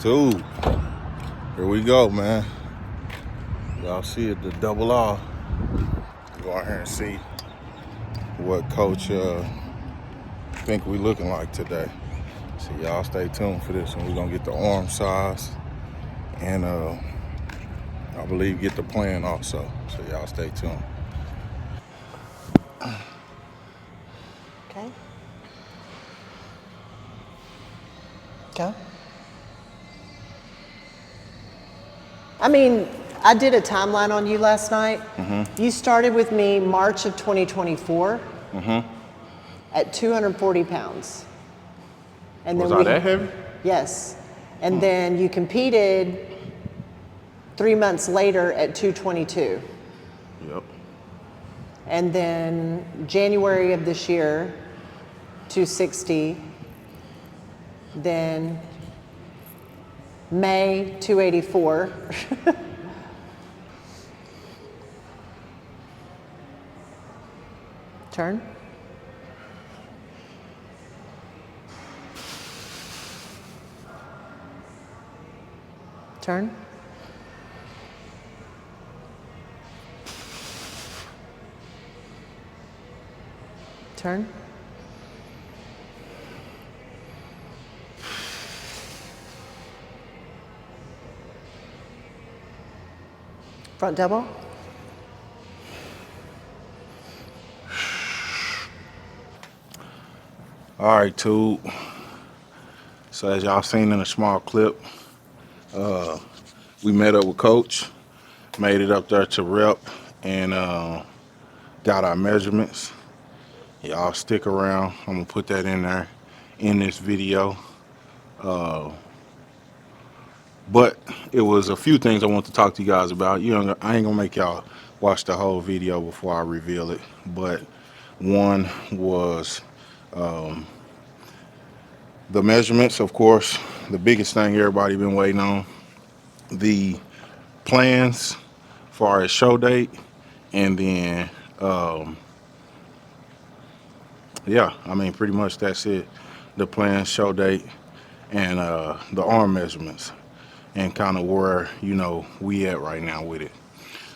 Dude, here we go, man. Y'all see it, the double R. Go out here and see what Coach think we looking like today. So y'all stay tuned for this, and we're gonna get the arm size and I believe get the plan also. So y'all stay tuned. Okay. Go. I mean, I did a timeline on you last night. You started with me March of 2024 at 240 pounds. And Was I that heavy? Yes. And then you competed 3 months later at 222. Yep. And then January of this year, 260. Then May, 284. Turn. Turn. Turn. Front double. All right, tube. So as y'all seen in a small clip, we met up with Coach, made it up there to rep, and got our measurements. Y'all stick around. I'm gonna put that in there in this video. But it was a few things I want to talk to you guys about. You know, I ain't gonna make y'all watch the whole video before I reveal it. But one was the measurements, of course, the biggest thing everybody been waiting on. The plans far as show date, and then yeah, I mean pretty much that's it. The plan, show date, and the arm measurements, and kind of where we at right now with it.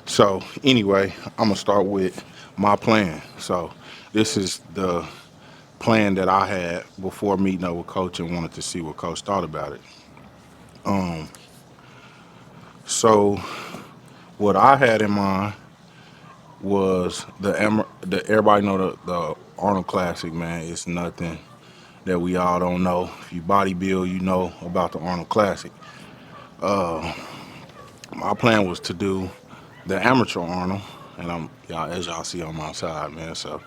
So anyway, I'm gonna start with my plan. So this is the plan that I had before meeting up with Coach and wanted to see what Coach thought about it. So what I had in mind was the everybody know the Arnold Classic, man. It's nothing that we all don't know. If you bodybuild, you know about the Arnold Classic. My plan was to do the amateur Arnold, and y'all, as y'all see on my side, man. So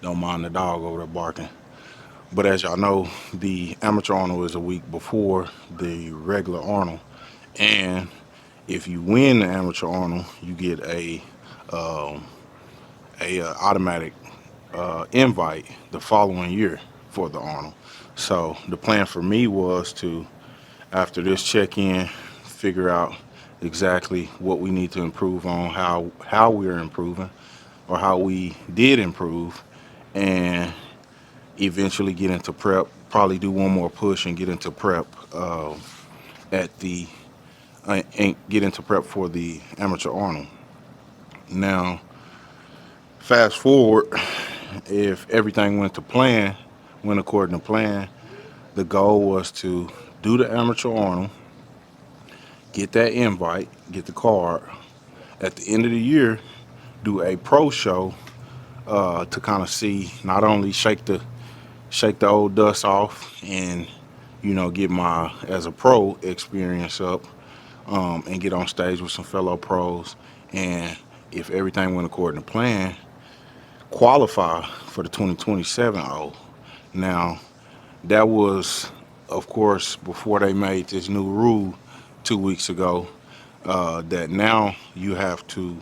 don't mind the dog over there barking. But as y'all know, the amateur Arnold is a week before the regular Arnold, and if you win the amateur Arnold, you get a automatic invite the following year for the Arnold. So the plan for me was to, after this check-in, figure out exactly what we need to improve on, how we're improving, or how we did improve, and eventually get into prep. Probably do one more push and get into prep at the and get into prep for the amateur Arnold. Now, fast forward, if everything went according to plan, the goal was to do the amateur Arnold, get that invite, get the card. At the end of the year, do a pro show to kind of see, not only shake the old dust off and get my as a pro experience up, and get on stage with some fellow pros, and if everything went according to plan, qualify for the 2027 O. Now, that was, of course, before they made this new rule 2 weeks ago, that now you have to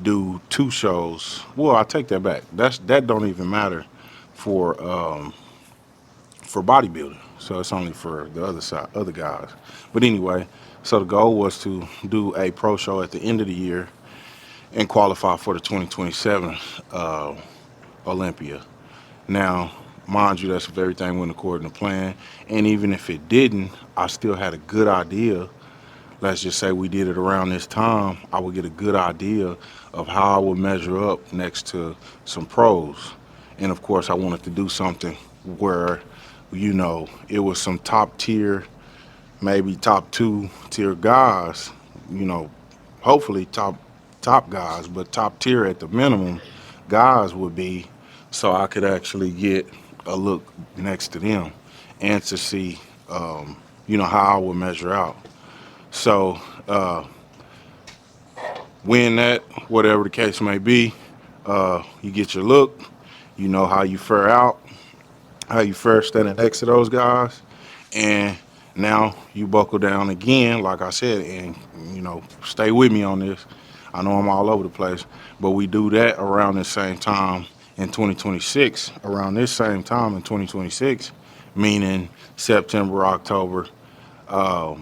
do two shows. Well, I take that back. That don't even matter for bodybuilding. So it's only for the other guys. But anyway, so the goal was to do a pro show at the end of the year and qualify for the 2027 Olympia. Now, Mind you, that's if everything went according to plan. And even if it didn't, I still had a good idea. Let's just say we did it around this time, I would get a good idea of how I would measure up next to some pros. And of course, I wanted to do something where, it was some top tier, maybe top two tier guys, you know, hopefully top guys, but top tier at the minimum guys would be, so I could actually get a look next to them and to see, how I would measure out. So win that, whatever the case may be, you get your look, you know how you fare out, how you fare standing next to those guys, and now you buckle down again, like I said, and stay with me on this. I know I'm all over the place, but we do that around the same time in 2026. Around this same time in 2026, meaning September, October, or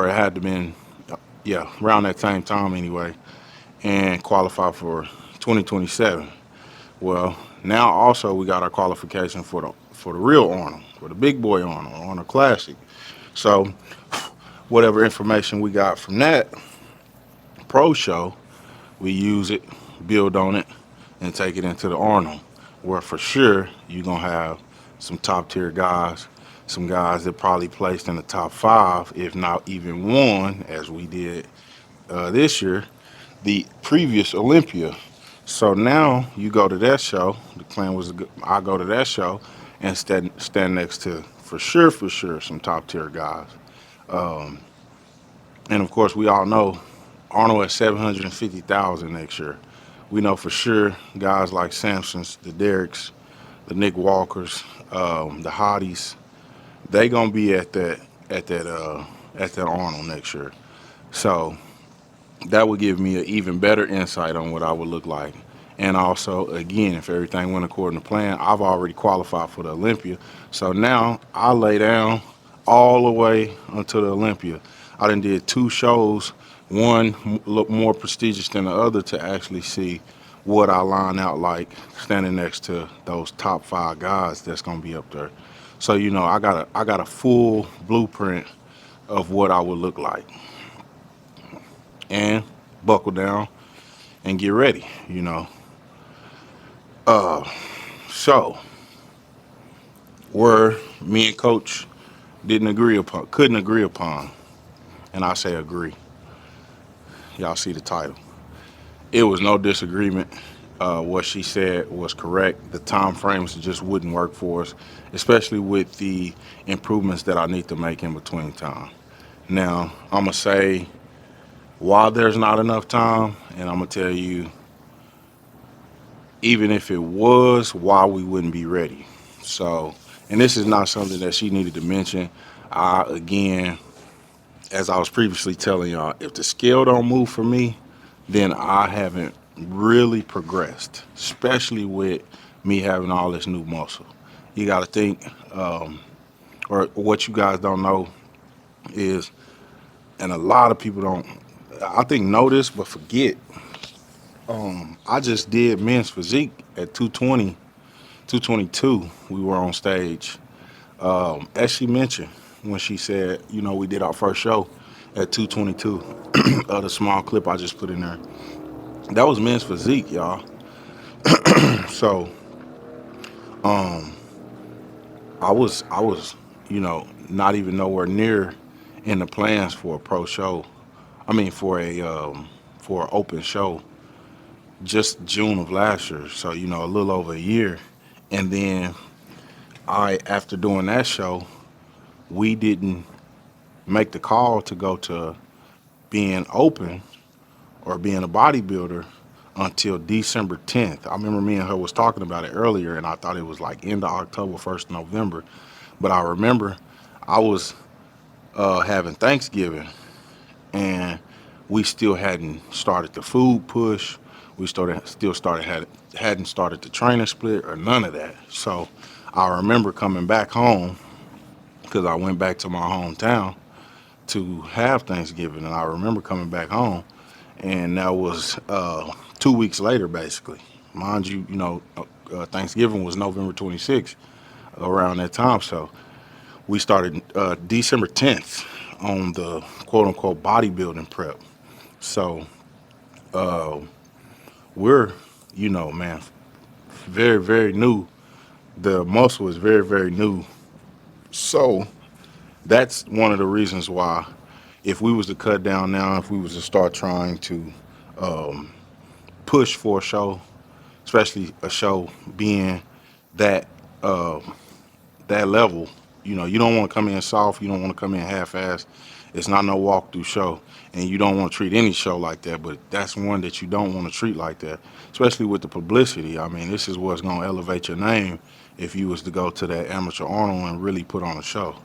it had to been, yeah, around that same time anyway, and qualify for 2027. Well, now also we got our qualification for the real Arnold, for the big boy Arnold Classic. So whatever information we got from that pro show, we use it, build on it, and take it into the Arnold, where for sure you're gonna have some top tier guys, some guys that probably placed in the top five, if not even one, as we did this year, the previous Olympia. So now you go to that show. The plan was I go to that show and stand next to for sure, some top tier guys. And of course, we all know Arnold at 750,000 next year. We know for sure guys like Sampsons, the Derricks, the Nick Walkers, the Hotties, they gonna be at that Arnold next year. So that would give me an even better insight on what I would look like. And also, again, if everything went according to plan, I've already qualified for the Olympia. So now I lay down all the way until the Olympia. I done did two shows, one look more prestigious than the other to actually see what I line out like standing next to those top five guys that's gonna be up there. So I got a full blueprint of what I would look like, and buckle down and get ready. So where me and coach couldn't agree upon, and I say agree. Y'all see the title. It was no disagreement. What she said was correct. The time frames just wouldn't work for us, especially with the improvements that I need to make in between time. Now, I'm going to say why there's not enough time, and I'm going to tell you, even if it was, why we wouldn't be ready. So, and this is not something that she needed to mention. Again, as I was previously telling y'all, if the scale don't move for me, then I haven't really progressed, especially with me having all this new muscle. You got to think, or what you guys don't know is, and a lot of people don't, I think know this, but forget. I just did men's physique at 220, 222. We were on stage. As she mentioned, when she said, we did our first show at 222, the small clip I just put in there. That was men's physique, y'all. So I was, not even nowhere near in the plans for a pro show. I mean, for an open show, just June of last year. So a little over a year, and then after doing that show, we didn't make the call to go to being open or being a bodybuilder until December 10th. I remember me and her was talking about it earlier, and I thought it was like end of October, 1st November. But I remember I was having Thanksgiving, and we still hadn't started the food push. We still started hadn't started the training split or none of that. So I remember coming back home because I went back to my hometown to have Thanksgiving, and I remember coming back home, and that was 2 weeks later, basically. Mind you, Thanksgiving was November 26th around that time. So we started December 10th on the quote unquote bodybuilding prep. So we're, man, very, very new. The muscle is very, very new. So that's one of the reasons why if we was to cut down now, if we was to start trying to push for a show, especially a show being that that level. You don't want to come in soft. You don't want to come in half-assed. It's not no walk-through show, and you don't want to treat any show like that. But that's one that you don't want to treat like that, especially with the publicity. I mean, this is what's going to elevate your name if you was to go to that amateur Arnold and really put on a show.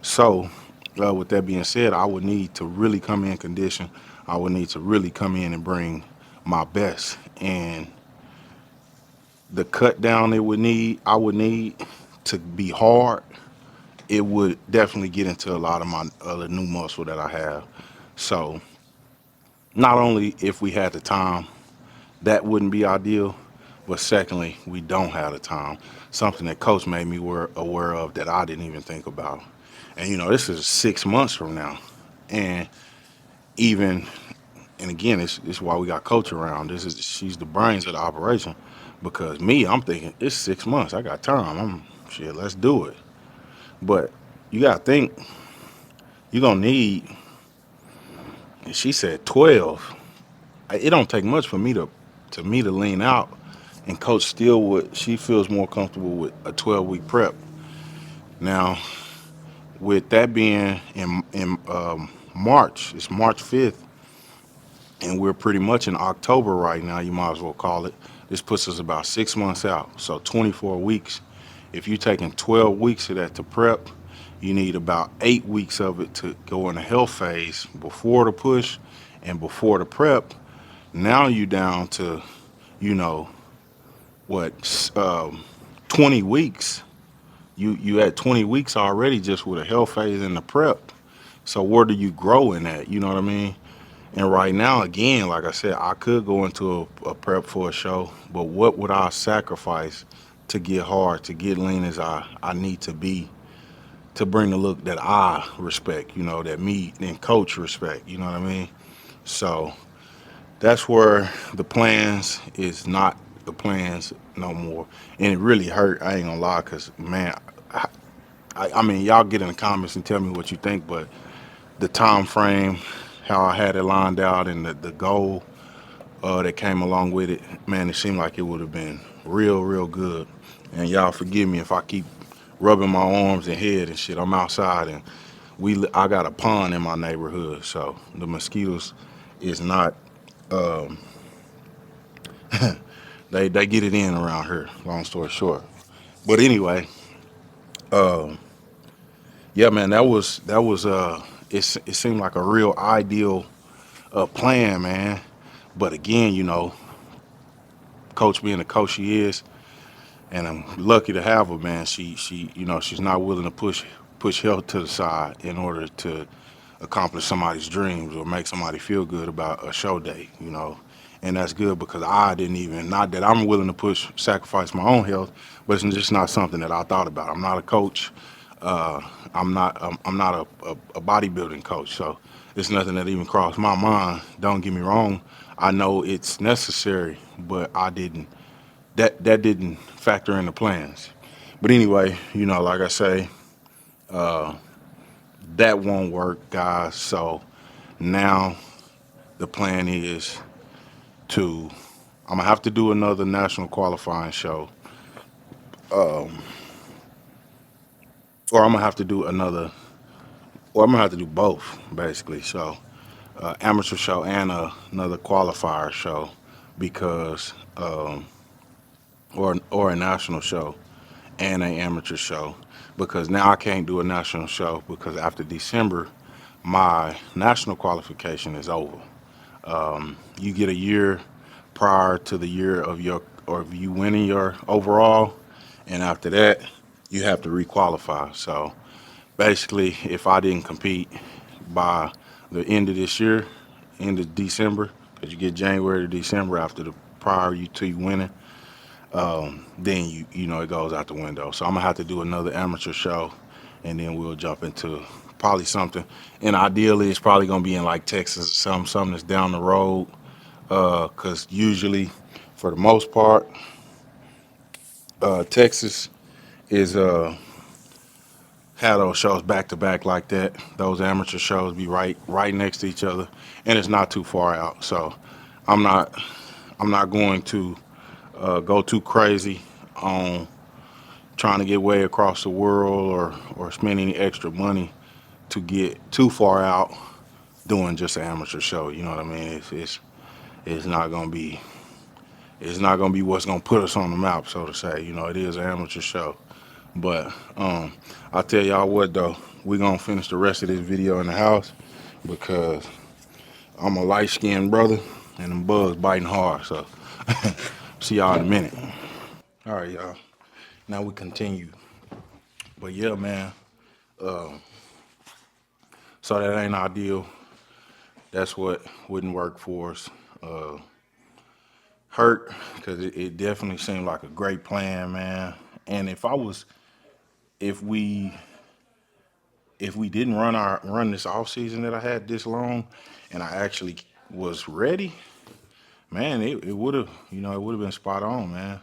So, with that being said, I would need to really come in condition. I would need to really come in and bring my best. And the cut down I would need to be hard, it would definitely get into a lot of my other new muscle that I have. So not only if we had the time, that wouldn't be ideal, but secondly, we don't have the time. Something that coach made me aware of that I didn't even think about. And this is 6 months from now. And even and again, it's why we got coach around. She's the brains of the operation. Because me, I'm thinking it's 6 months. I got time. Shit, let's do it. But you gotta think you're gonna need. And she said 12. It don't take much for me to lean out, and coach still would. She feels more comfortable with a 12-week prep. Now, with that being in March, it's March 5th, and we're pretty much in October right now. You might as well call it. This puts us about 6 months out, so 24 weeks. If you're taking 12 weeks of that to prep, you need about 8 weeks of it to go in the health phase before the push and before the prep. Now you down to, you know, what, 20 weeks. You at 20 weeks already just with a health phase and the prep. So where do you grow in that? You know what I mean? And right now, again, like I said, I could go into a prep for a show, but what would I sacrifice to get hard, to get lean as I need to be, to bring the look that I respect, that me and coach respect, you know what I mean? So that's where the plans is not the plans no more. And it really hurt, I ain't gonna lie, because, man, I mean, y'all get in the comments and tell me what you think, but the time frame, how I had it lined out, and the goal that came along with it, man, it seemed like it would have been real, real good. And y'all forgive me if I keep rubbing my arms and head and shit. I'm outside, and I got a pond in my neighborhood, so the mosquitoes is not they get it in around here. Long story short, but anyway, yeah, man, that was it seemed like a real ideal plan, man. But again, coach being the coach she is, and I'm lucky to have her, man. She's not willing to push health to the side in order to accomplish somebody's dreams or make somebody feel good about a show day. And that's good because I didn't even, not that I'm willing to sacrifice my own health, but it's just not something that I thought about. I'm not a coach. I'm not a bodybuilding coach, so it's nothing that even crossed my mind. Don't get me wrong. I know it's necessary, but I didn't. That didn't factor in the plans. But anyway, like I say, that won't work, guys. So now the plan is to I'm gonna have to do another national qualifying show, or I'm gonna have to do or I'm gonna have to do both basically. So amateur show and another qualifier show because or a national show and an amateur show because now I can't do a national show because after December my national qualification is over. You get a year prior to the year of you winning your overall, and after that you have to requalify. So basically, if I didn't compete by the end of this year, end of December, because you get January to December after the prior to you winning, then it goes out the window. So I'm gonna have to do another amateur show, and then we'll jump into probably something. And ideally, it's probably gonna be in like Texas or something that's down the road. Cause usually, for the most part, Texas is have those shows back to back like that. Those amateur shows be right next to each other, and it's not too far out. So I'm not I'm not going to go too crazy on trying to get way across the world or spend any extra money to get too far out doing just an amateur show. You know what I mean? It's not gonna be what's gonna put us on the map, so to say. It is an amateur show. But I tell y'all what though, we gonna finish the rest of this video in the house because I'm a light skinned brother and them bugs biting hard. So see y'all in a minute. All right, y'all. Now we continue. But yeah, man. So that ain't ideal. That's what wouldn't work for us. Hurt because it definitely seemed like a great plan, man. And if we didn't run this off season that I had this long, and I actually was ready, man, it would have it would have been spot on, man.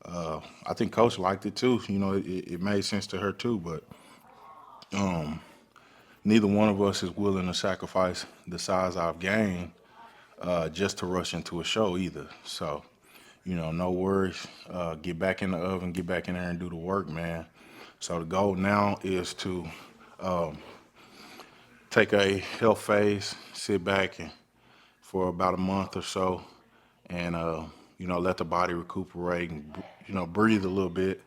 I think Coach liked it too. It made sense to her too, but neither one of us is willing to sacrifice the size I've gained just to rush into a show either. So, no worries. Get back in the oven, get back in there and do the work, man. So the goal now is to take a health phase, sit back and for about a month or so, and let the body recuperate and breathe a little bit,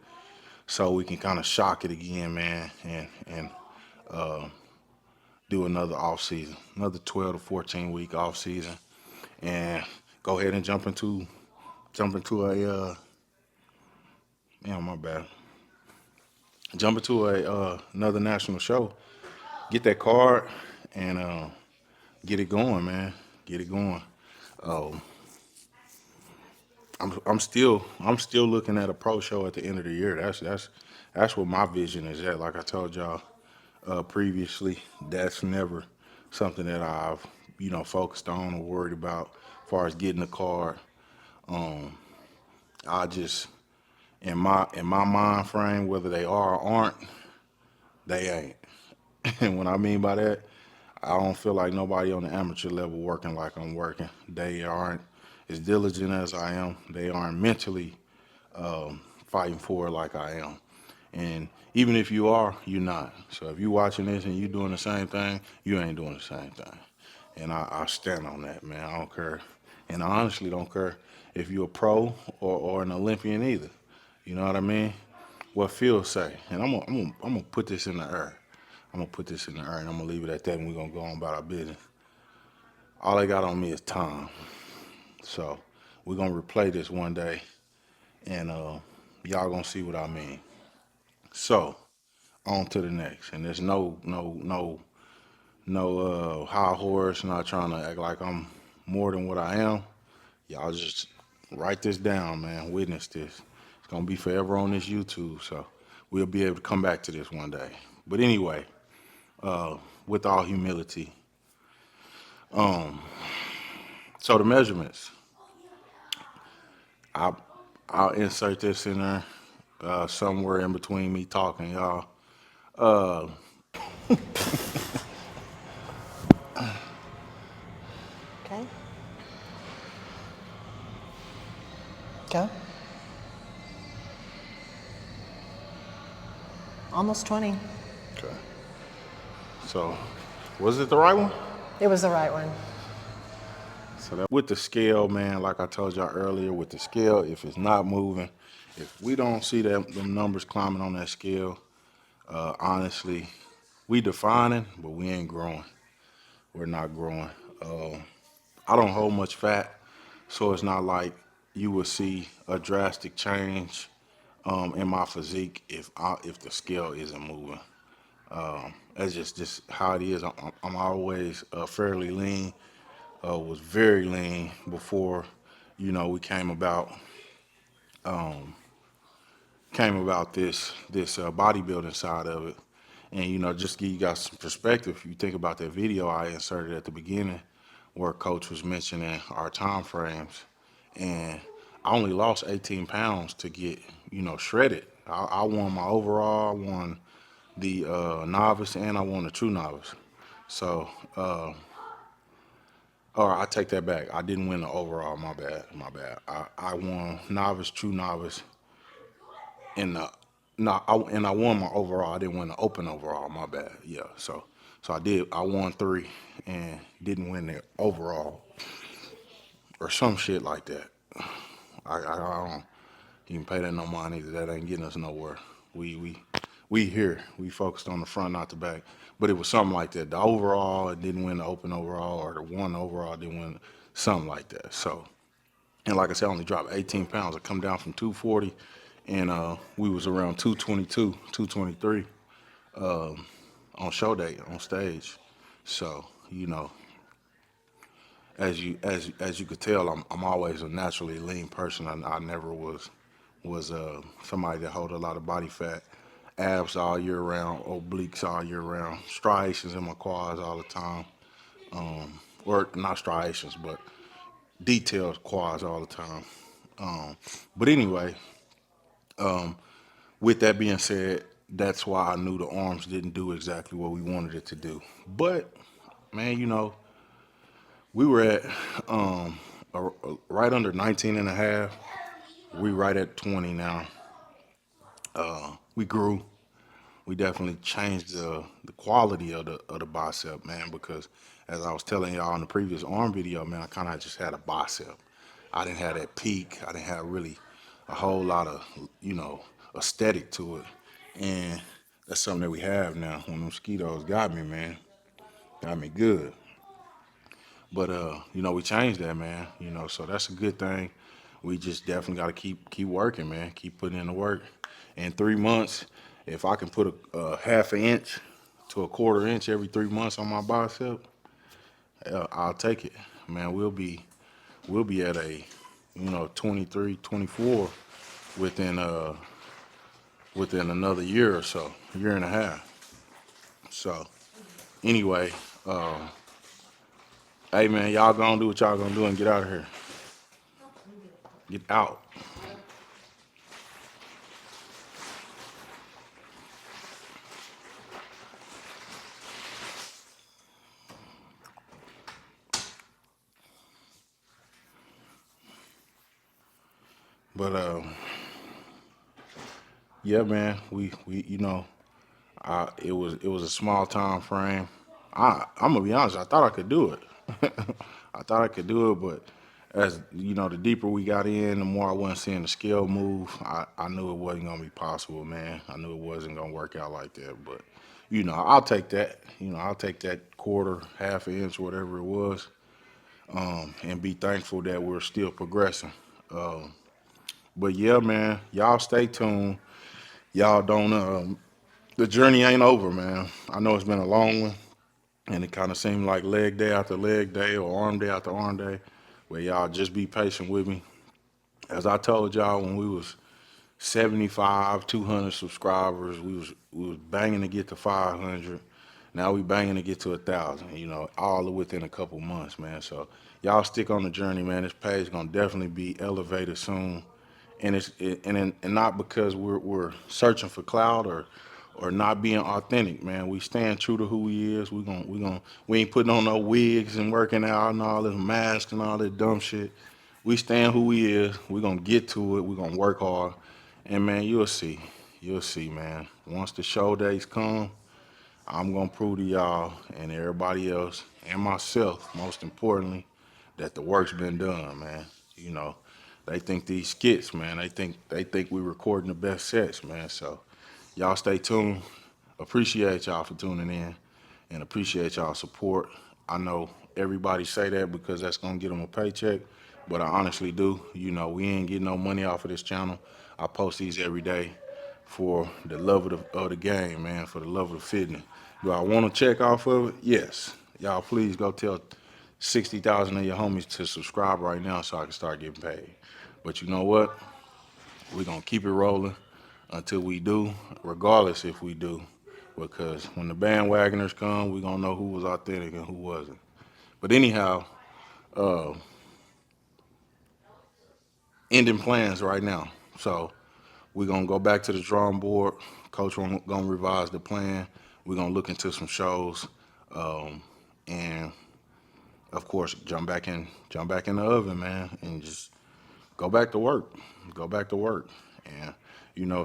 so we can kind of shock it again, man, and do another off season, another 12 to 14 week off season, and go ahead and jump into a my bad, jump into a another national show, get that card, and get it going, man, get it going. Uh, I'm still looking at a pro show at the end of the year. That's what my vision is at. Like I told y'all previously, that's never something that I've focused on or worried about. As far as getting the card, I just in my mind frame, whether they are or aren't, they ain't. And what I mean by that, I don't feel like nobody on the amateur level working like I'm working. They aren't as diligent as I am. They aren't mentally fighting for it like I am. And even if you are, you're not. So if you watching this and you doing the same thing, you ain't doing the same thing. And I stand on that, man. I don't care. And I honestly don't care if you're a pro or an Olympian either. You know what I mean? What Phil say. And I'm gonna put this in the air. I'm gonna put this in the air and I'm gonna leave it at that and we're gonna go on about our business. All they got on me is time. So we're gonna replay this one day and y'all gonna see what I mean. So on to the next. And there's no high horse, not trying to act like I'm more than what I am. Y'all just write this down, man. Witness this. It's gonna be forever on this YouTube, so we'll be able to come back to this one day. But anyway, with all humility, so the measurements, I I'll insert this in there somewhere in between me talking, y'all. Okay. Go. Almost 20. Okay. So, was it the right one? It was the right one. So that with the scale, man, like I told y'all earlier, with the scale, if it's not moving, if we don't see them numbers climbing on that scale, honestly, we defining, but we ain't growing. We're not growing. I don't hold much fat, so it's not like you will see a drastic change in my physique if the scale isn't moving. That's just how it is. I'm always fairly lean. Was very lean before, we came about came about this bodybuilding side of it. And just to give you guys some perspective, you think about that video I inserted at the beginning where Coach was mentioning our time frames, and I only lost 18 pounds to get shredded. I won my overall, I won the novice, and I won the true novice. So, or I take that back. I didn't win the overall. My bad. My bad. I won novice, true novice, and no, and I won my overall. I didn't win the open overall. My bad. Yeah. So I did. I won three and didn't win the overall or some shit like that. I don't even pay that no mind either. That ain't getting us nowhere. We we we here. We focused on the front, not the back. But it was something like that. The overall, it didn't win the open overall, or the one overall didn't win something like that. So, and like I said, I only dropped 18 pounds. I come down from 240, and we was around 222, 223 on show day on stage. So as you could tell, I'm always a naturally lean person. I never was somebody that hold a lot of body fat, abs all year round, obliques all year round, striations in my quads all the time, or not striations, but detailed quads all the time. But anyway, with that being said, that's why I knew the arms didn't do exactly what we wanted it to do. But man, we were at right under 19 and a half. We right at 20 now. We grew. We definitely changed the quality of the bicep, man, because as I was telling y'all in the previous arm video, man, I kind of just had a bicep. I didn't have that peak. I didn't have really a whole lot of, you know, aesthetic to it. And that's something that we have now. When the mosquitoes got me, man, got me good. But we changed that, man. So that's a good thing. We just definitely got to keep working, man. Keep putting in the work. In 3 months, if I can put a half an inch to a quarter inch every 3 months on my bicep, I'll take it, man. We'll be at a 23, 24 within within another year or so, year and a half. So anyway, hey man, y'all gonna do what y'all gonna do and get out of here. Get out. But yeah, man, we it was a small time frame. I'm gonna be honest, I thought I could do it. I thought I could do it, but as the deeper we got in, the more I wasn't seeing the scale move. I knew it wasn't gonna be possible, man. I knew it wasn't gonna work out like that. But I'll take that. I'll take that quarter, half an inch, whatever it was, and be thankful that we're still progressing. But yeah, man, y'all stay tuned. Y'all don't. The journey ain't over, man. I know it's been a long one, and it kind of seemed like leg day after leg day or arm day after arm day. But y'all just be patient with me. As I told y'all when we was 75, 200 subscribers, we was banging to get to 500. Now we banging to get to 1,000. All within a couple months, man. So y'all stick on the journey, man. This page gonna definitely be elevated soon, and and not because we're searching for clout or not being authentic, man. We staying true to who he is. We ain't putting on no wigs and working out and all this masks and all this dumb shit. We stand who he is. We gonna get to it. We gonna work hard, and man, you'll see. You'll see, man. Once the show days come, I'm gonna prove to y'all and everybody else and myself, most importantly, that the work's been done, man. You know, they think these skits, man. They think we recording the best sets, man. So y'all stay tuned. Appreciate y'all for tuning in and appreciate y'all support. I know everybody say that because that's gonna get them a paycheck, but I honestly do. We ain't getting no money off of this channel. I post these every day for the love of the game, man, for the love of the fitness. Do I want to check off of it? Yes. Y'all please go tell 60,000 of your homies to subscribe right now so I can start getting paid. But you know what? We're gonna keep it rolling until we do, regardless if we do, because when the bandwagoners come, we're gonna know who was authentic and who wasn't. But anyhow, ending plans right now. So we're gonna go back to the drawing board. Coach gonna revise the plan. We're gonna look into some shows, and of course, jump back in the oven, man, and just go back to work. Go back to work, and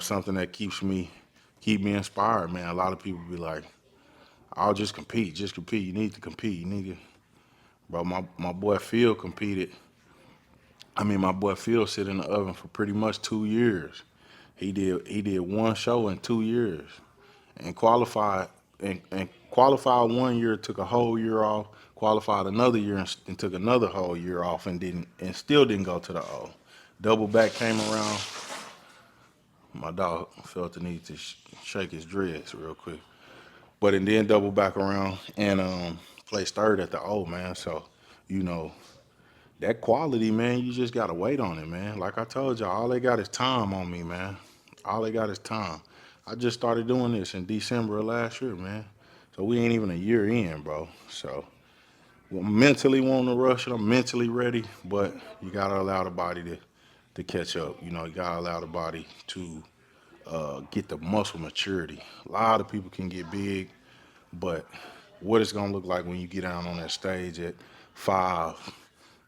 something that keep me inspired, man. A lot of people be like, "I'll just compete, just compete. You need to compete. You need to." Bro, my boy Phil competed. I mean, my boy Phil sit in the oven for pretty much 2 years. He did one show in 2 years and qualified one year, took a whole year off, qualified another year and took another whole year off and still didn't go to the O. Double back came around. My dog felt the need to shake his dreads real quick, but and then double back around and placed third at the O, man. So you know that quality, man, you just gotta wait on it, man. Like I told y'all, all they got is time on me, man. All they got is time. I just started doing this in December of last year, man. So we ain't even a year in, bro. So I'm mentally wanting to rush it. I'm mentally ready, but you gotta allow the body to catch up. You gotta allow the body to get the muscle maturity. A lot of people can get big, but what it's gonna look like when you get down on that stage at 5,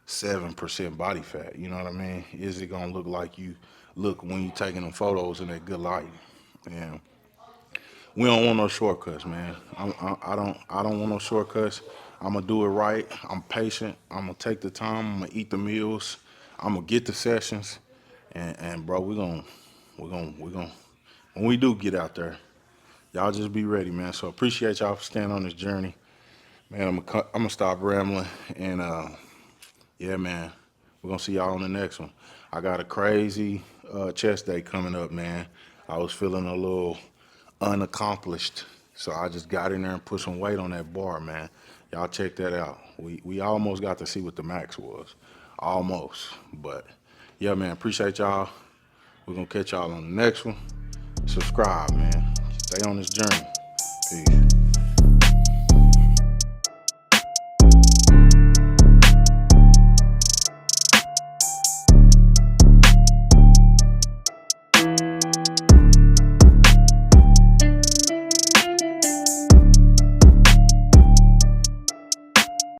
7% body fat. You know what I mean? Is it gonna look like you look when you taking them photos in that good light? And we don't want no shortcuts, man. I don't want no shortcuts. I'm gonna do it right. I'm patient. I'm gonna take the time. I'm gonna eat the meals. I'm gonna get the sessions, and bro, we gonna when we do get out there, y'all just be ready, man. So appreciate y'all for staying on this journey, man. I'm gonna stop rambling and yeah, man. We're gonna see y'all on the next one. I got a crazy chest day coming up, man. I was feeling a little unaccomplished, so I just got in there and put some weight on that bar, man. Y'all check that out. We almost got to see what the max was, almost. But yeah, man. Appreciate y'all. We're gonna catch y'all on the next one. Subscribe, man. Stay on this journey. Peace.